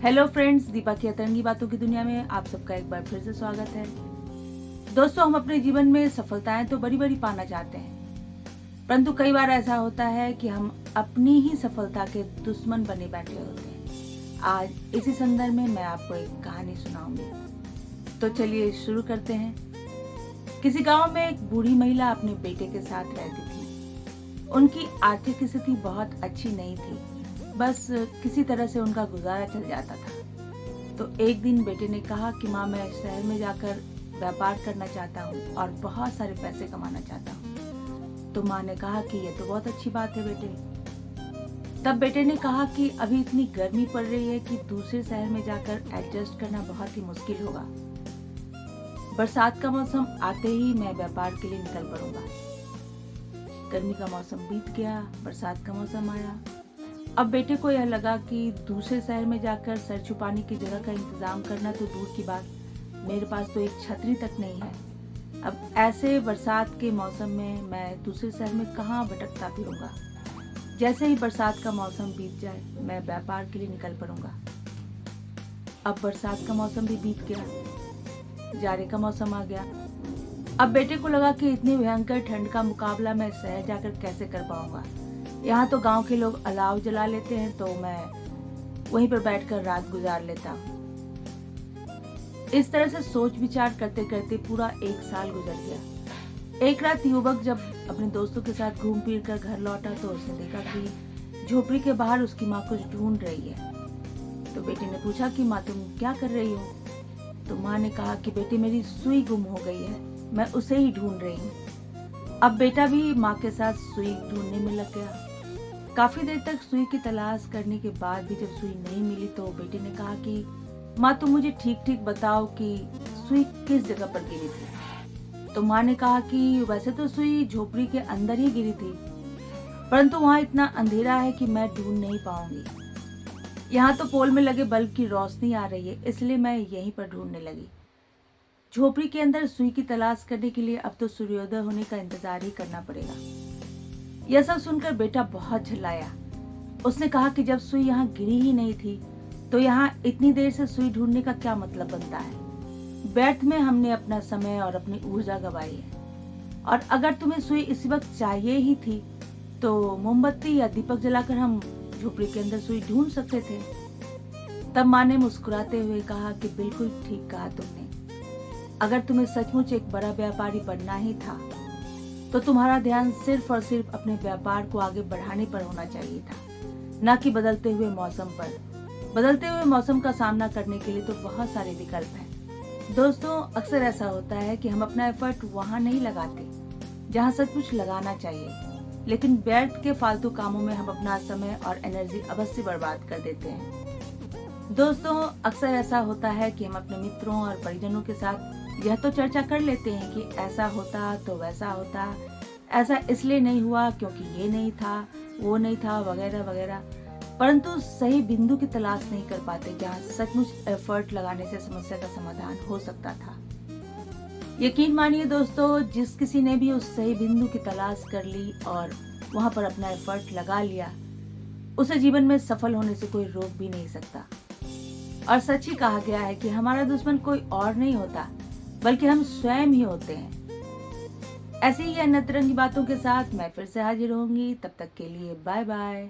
Hello friends, Deepa की अतरंगी बातों की दुनिया में आप सबका एक बार फिर से स्वागत है। दोस्तों, हम अपने जीवन में सफलताएं तो बड़ी बड़ी पाना चाहते हैं, परंतु कई बार ऐसा होता है कि हम अपनी ही सफलता के दुश्मन बने बैठे होते हैं। आज इसी संदर्भ में मैं आपको एक कहानी सुनाऊंगी। तो चलिए शुरू करते हैं। किसी गांव में एक बूढ़ी महिला अपने बेटे के साथ रहती थी। उनकी आर्थिक स्थिति बहुत अच्छी नहीं थी, बस किसी तरह से उनका गुजारा चल जाता था। तो एक दिन बेटे ने कहा कि माँ, मैं शहर में जाकर व्यापार करना चाहता हूँ और बहुत सारे पैसे कमाना चाहता हूँ। तो माँ ने कहा कि ये तो बहुत अच्छी बात है बेटे। तब बेटे ने कहा कि अभी इतनी गर्मी पड़ रही है कि दूसरे शहर में जाकर एडजस्ट करना बहुत ही मुश्किल होगा। बरसात का मौसम आते ही मैं व्यापार के लिए निकल पड़ूंगा। गर्मी का मौसम बीत गया, बरसात का मौसम आया। अब बेटे को यह लगा कि दूसरे शहर में जाकर सर छुपाने की जगह का इंतजाम करना तो दूर की बात, मेरे पास तो एक छतरी तक नहीं है। अब ऐसे बरसात के मौसम में मैं दूसरे शहर में कहाँ भटकता फिरूंगा। जैसे ही बरसात का मौसम बीत जाए, मैं व्यापार के लिए निकल पड़ूंगा। अब बरसात का मौसम भी बीत गया, जाड़े का मौसम आ गया। अब बेटे को लगा कि इतनी भयंकर ठंड का मुकाबला मैं शहर जाकर कैसे कर पाऊंगा। यहाँ तो गांव के लोग अलाव जला लेते हैं, तो मैं वहीं पर बैठकर रात गुजार लेता हूँ। इस तरह से सोच विचार करते करते पूरा एक साल गुजर गया। एक रात युवक जब अपने दोस्तों के साथ घूम फिर कर घर लौटा तो उसने देखा कि झोपड़ी के बाहर उसकी माँ कुछ ढूंढ रही है। तो बेटे ने पूछा कि माँ, तुम क्या कर रही हो? तो माँ ने कहा कि बेटे, मेरी सुई गुम हो गई है, मैं उसे ही ढूंढ रही हूँ। अब बेटा भी माँ के साथ सुई ढूंढने में लग गया। काफी देर तक सुई की तलाश करने के बाद भी जब सुई नहीं मिली तो बेटे ने कहा कि माँ, तुम मुझे ठीक ठीक बताओ कि सुई किस जगह पर गिरी थी। तो माँ ने कहा कि वैसे तो सुई झोपड़ी के अंदर ही गिरी थी, परंतु वहाँ इतना अंधेरा है कि मैं ढूंढ नहीं पाऊंगी। यहाँ तो पोल में लगे बल्ब की रोशनी आ रही है, इसलिए मैं यहीं पर ढूंढने लगी। झोपड़ी के अंदर सुई की तलाश करने के लिए अब तो सूर्योदय होने का इंतजार ही करना पड़ेगा। यह सब सुनकर बेटा बहुत झल्लाया। उसने कहा कि जब सुई यहाँ गिरी ही नहीं थी तो यहाँ इतनी देर से सुई ढूंढने का क्या मतलब बनता है। व्यर्थ में हमने अपना समय और अपनी ऊर्जा गंवाई है। और अगर तुम्हें सुई इसी वक्त चाहिए ही थी तो मोमबत्ती या दीपक जलाकर हम झोपड़ी के अंदर सुई ढूंढ सकते थे। तब माँ ने मुस्कुराते हुए कहा कि बिल्कुल ठीक कहा तुमने। अगर तुम्हें सचमुच एक बड़ा व्यापारी बनना ही था तो तुम्हारा ध्यान सिर्फ और सिर्फ अपने व्यापार को आगे बढ़ाने पर होना चाहिए था, न कि बदलते हुए मौसम पर। बदलते हुए मौसम का सामना करने के लिए तो बहुत सारे विकल्प हैं। दोस्तों, अक्सर ऐसा होता है कि हम अपना एफर्ट वहां नहीं लगाते जहां सचमुच लगाना चाहिए, लेकिन व्यर्थ के फालतू कामों में हम अपना समय और एनर्जी अवश्य बर्बाद कर देते हैं। दोस्तों, अक्सर ऐसा होता है कि हम अपने मित्रों और परिजनों के साथ यह तो चर्चा कर लेते हैं कि ऐसा होता तो वैसा होता, ऐसा इसलिए नहीं हुआ क्योंकि ये नहीं था, वो नहीं था, वगैरह वगैरह, परंतु सही बिंदु की तलाश नहीं कर पाते जहाँ सचमुच एफर्ट लगाने से समस्या का समाधान हो सकता था। यकीन मानिए दोस्तों, जिस किसी ने भी उस सही बिंदु की तलाश कर ली और वहां पर अपना एफर्ट लगा लिया, उसे जीवन में सफल होने से कोई रोक भी नहीं सकता। और सच ही कहा गया है कि हमारा दुश्मन कोई और नहीं होता बल्कि हम स्वयं ही होते हैं। ऐसे ही अन्य तरंगी बातों के साथ मैं फिर से हाजिर होंगी। तब तक के लिए बाय बाय।